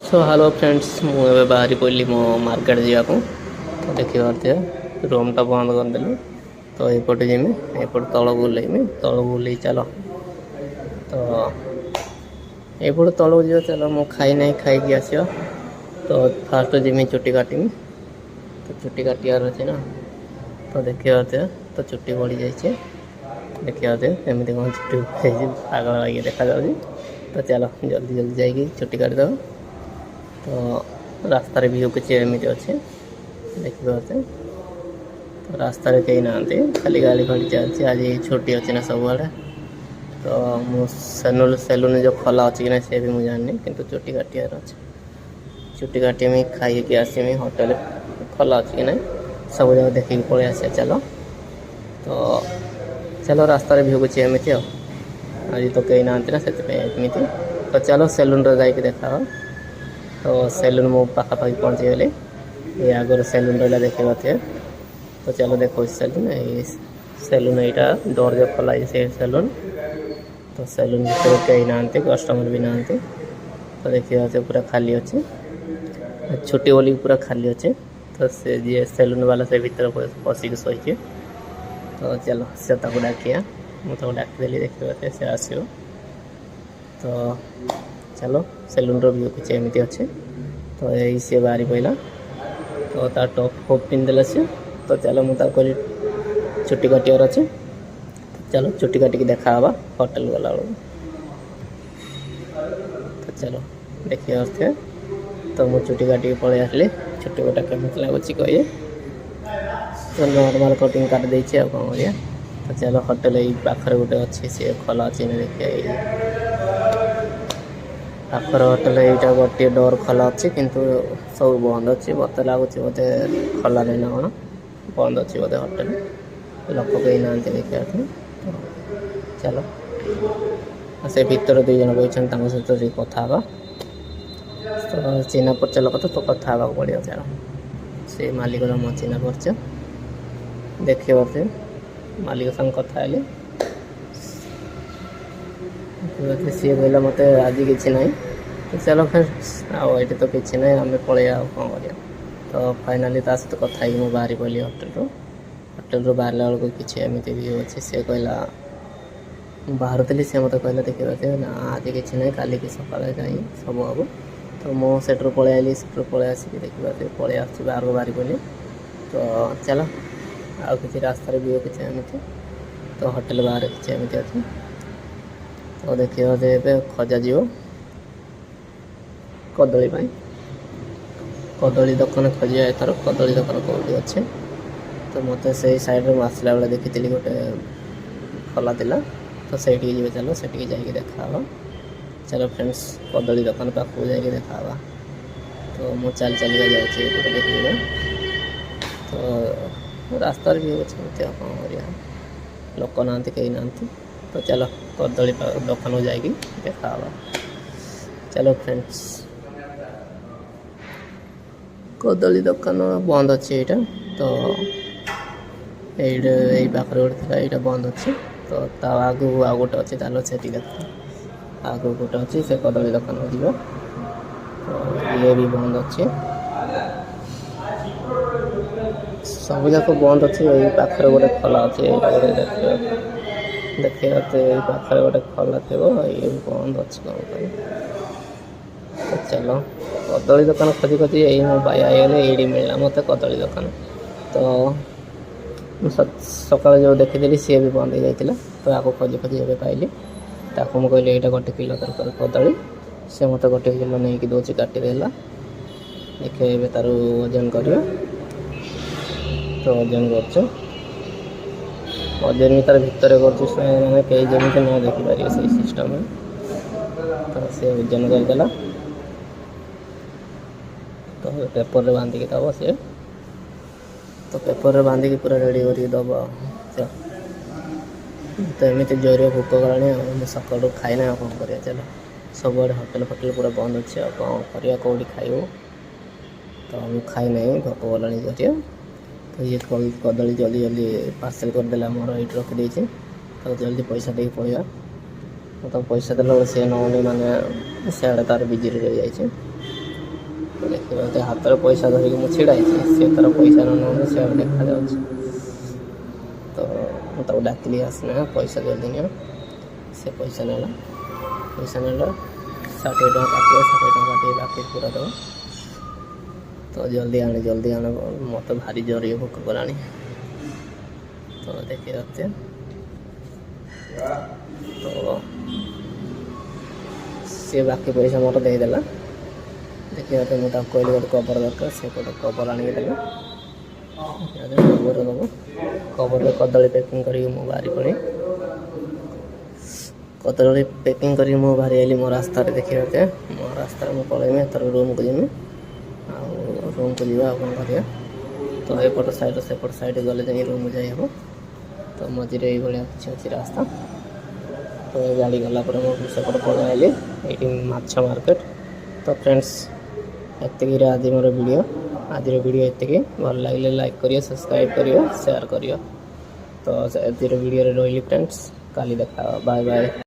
So hello friends मुझे बाहरी पड़ी मो मार्केट जावाक तो देखिए पारे रूमटा बंद करदेली तो यपटे जीमी एपटे तल बुलेमी तल बुले चलो तो एपटे तल जा चलो मु खाई ना खाई आस तो फास्ट जीमी चुट्टी काटमी तो चुट्टी काटार अच्छे ना तो देखिए पारे तो चुट्टी बढ़ी जाइए देखिए पारे एमती कौन चुट्टी पागल लगे देखा जाऊँगी तो चलो जल्दी जल्दी जाइए चुट्टी काटिदेव तो रास्तार व्यू किसी एमती अच्छे देखिए तो रास्तार कहीं ना खाली गाड़ी फाड़ी चलती आज छुट्टी अच्छे ना सब आड़े तो मुझे सेलून जो खोला अच्छी कि ना से भी मुझे जाननी कि चुट्टी काटार अच्छे चुट्टी काटमी खाई आसमी होटेल खोला अच्छी कि ना सब जगह देखिए पलि आसे चलो तो चलो रास्तार व्यू किसी एमती आज तो कहीं ना से तो चलो सेलून जाकि देखा तो सेलून मो पाखापाखि पहुँची गली ये आगर सेलून रहा देखिए पारे तो चलो देखो सेलून सेलून यहाँ डोर जो खोला से सेलून तो सेलून भर कहीं ना कस्टमर भी ना तो देखिए पारे पूरा खाली अच्छे छुट्टी बोली पूरा खाली अच्छे तो से जी सेलून वाला से भीतर पशिक शोचे तो चलो से डाकिया मुझे डाकिदेली देखिए पारे से आसो तो चलो सेलून व्यू कुछ एमती अच्छे तो यही सी बाहरी पड़ा तो तार टॉप फॉप पिंधदेला से तो चलो मुझे कहली चुट्टी काटार अच्छे चलो चुट्टी काटिक देखा होटेल गला तो चलो देखिए पारे तो मुझे चुट्टी काटिक पलि आसली चुट्टी गोटा केमती लगुच कहे तो नॉर्मल कटिंग काट देती कौन कर तो चलो होटेल यही पाखे गोटे अच्छे सी खोला अच्छे देखिए पाखर होटेल यहाँ गोटे डोर खोला अच्छी किंतु सब बंद अच्छी मत लगुच बोधे खोला नहीं ना कौन बंद अच्छी बोधे होटेल लोक कहीं ना देखा तो चलो से भीतर दुई जन बही सहित कथा तो चिन्ह परिचय लोक तो कथा पड़ो चलो से मालिक मो चिन्ह परिचय देखिए पारे मालिक संग कथा सी कहला मत आज कि ना तो चलो फिर तो किसी ना आम पलैया कौन कर तो फाइनाली सहित कथा मुझे बाहरी पड़ी होटेल रू बाहर बेलू किसी एमती भी अच्छे सी कहला बाहर सी मत कहला देखिए पारे ना आज कि ना काली की सकाल जाए सब हम तो मुझे पलि आइली से पलि आसिक देखिए पारे पलि आस बाहर बाहरी पड़ी तो चलो आ कि रास्तार भी किसी एमती तो होटेल बाहर किसी एमती अच्छे तो देखिए पारे खजा जीव कदली कदली दुकान खोजा एथर कदली दुकान कौटी अच्छे तो मत से साइड में आसला बेले देखी गोटे खोला था तो से जी चलो से जाकि देखा चलो फ्रेंड्स कदली दुकान पाखक जाकि देखा तो मु चल चलिए जाऊँगी देखिए तो रास्तार भी अच्छे कौन कर लोक ना कहीं ना तो चलो कदली दुकान जाकि देखा चलो फ्रेंड्स कदली दुकान बंद अच्छे यहाँ तो यही पाखे गोटे था यहाँ बंद अच्छे तो आगू आ गोटे अच्छे चलो से देखा आगू गोटे अच्छे से कदली दुकान जीव तो ये भी बंद अच्छे सब जाक बंद अच्छे यही पाखे गोटे खोला अच्छे गोटे देखिए पाखे गोटे खोला थी ये बंद अच्छे कौन कर तो चलो कदली दुकान खोजी खोजी यही मो भाई आईगले ये मिलला मत कदली दुकान तो सकाल जो देखीदी सी भी बंद हो जाता तो आपको खोजी खोजी ए पाइली ताको मुझे कहली यहाँ 1 किलो दरकार कदली से मत 1 किलो नहीं कि दूसरी काटिदेला देखिए ये तार वजन कर तो वजन कर वजन भी तार भितर कर कई जमी न देखिपारे से सिस्टम तो से वजन करदेला तो पेपर रे बांधिकी दब सी तो पेपर रे बांधिकी पूरा रेडी करके दब तो एमती जोर भोक गला सकाल खाईना कौन कर चलो सब आड़े होटेल फोटेल पूरा बंद अच्छे कौन कर कौटी खाइब तो हम खाई ना भोक गला जोर तो ये कदली जल्दी जल्दी पार्सल करदेला मोर ये रखिदे तो जल्दी पैसा दे पड़ा तो पैसा देला से नौनी माने सियाड़े तार बिजी रही जाए ଦେଖିବ ହାତରେ ପଇସା ଧରିକି ମୁଁ ଛିଡ଼ା ହେଇଛି, ସେ ତାର ପଇସା ନେଉନି, ସେ ଆଉ ଦେଖାଯାଉଛି। ତ ମୁଁ ତାକୁ ଡାକିଲି ଆସିନା ପଇସା ଜଲ୍ଦି ନିଅ। ସେ ପଇସା ନେଲା 60 ଟଙ୍କା କାଟିବ, 60 ଟଙ୍କା କାଟିକି ବାକି ପୁରା ଦେବ। ତ ଜଲ୍ଦି ଆଣ ମୋତେ ଭାରି ଜୋରରେ ଭୋକ କଲାଣି। ତ ଦେଖି ରଖତେ ତ ସେ ବାକି ପଇସା ମୋତେ ଦେଇଦେଲା। ଦେଖିବା ମୁଁ ତାକୁ କହିଲି ଗୋଟେ କଭର ଦରକାର, ସେ ଗୋଟେ କଭର ଆଣିକି ଦେଲା। କଭର ଦେବ, କଭରରେ କଦଳୀ ପ୍ୟାକିଂ କରିକି ମୁଁ ବାହାରି ପଡ଼ି, କଦଳୀ ପ୍ୟାକିଂ କରିକି ମୁଁ ବାହାରି ଆଇଲି ମୋ ରାସ୍ତାରେ। ଦେଖିବା ମୋ ରାସ୍ତାରେ ମୁଁ ପଳେଇମି, ଏଥର ରୁମ୍କୁ ଯିମି। ଆଉ ରୁମ୍କୁ ଯିବା ଆଉ କ'ଣ କରିବା। ତ ଏପଟ ସାଇଡ଼୍ ସେପଟ ସାଇଡ଼୍ ଗଲେ ଯାଇକି ରୁମ୍କୁ ଯାଇ ହେବ। ତ ମଝିରେ ଏଇଭଳିଆ କିଛି ଅଛି ରାସ୍ତା। ତ ଗାଡ଼ି ଗଲା ପରେ ମୁଁ ସେପଟେ ପଳେଇ ଆଇଲି, ଏଇଠି ମାଛ ମାର୍କେଟ। ତ ଫ୍ରେଣ୍ଡସ୍, ଏତିକିରେ ଆଜିର ଭିଡ଼ିଓ ଏତିକି। ଭଲ ଲାଗିଲେ ଲାଇକ୍ କରିବ, ସବସ୍କ୍ରାଇବ୍ କରିବ, ସେୟାର କରିବ। ତ ଆଜିର ଭିଡ଼ିଓରେ ରହିଲି ଫ୍ରେଣ୍ଡସ୍, କାଲି ଦେଖା, ବାଏ ବାଏ।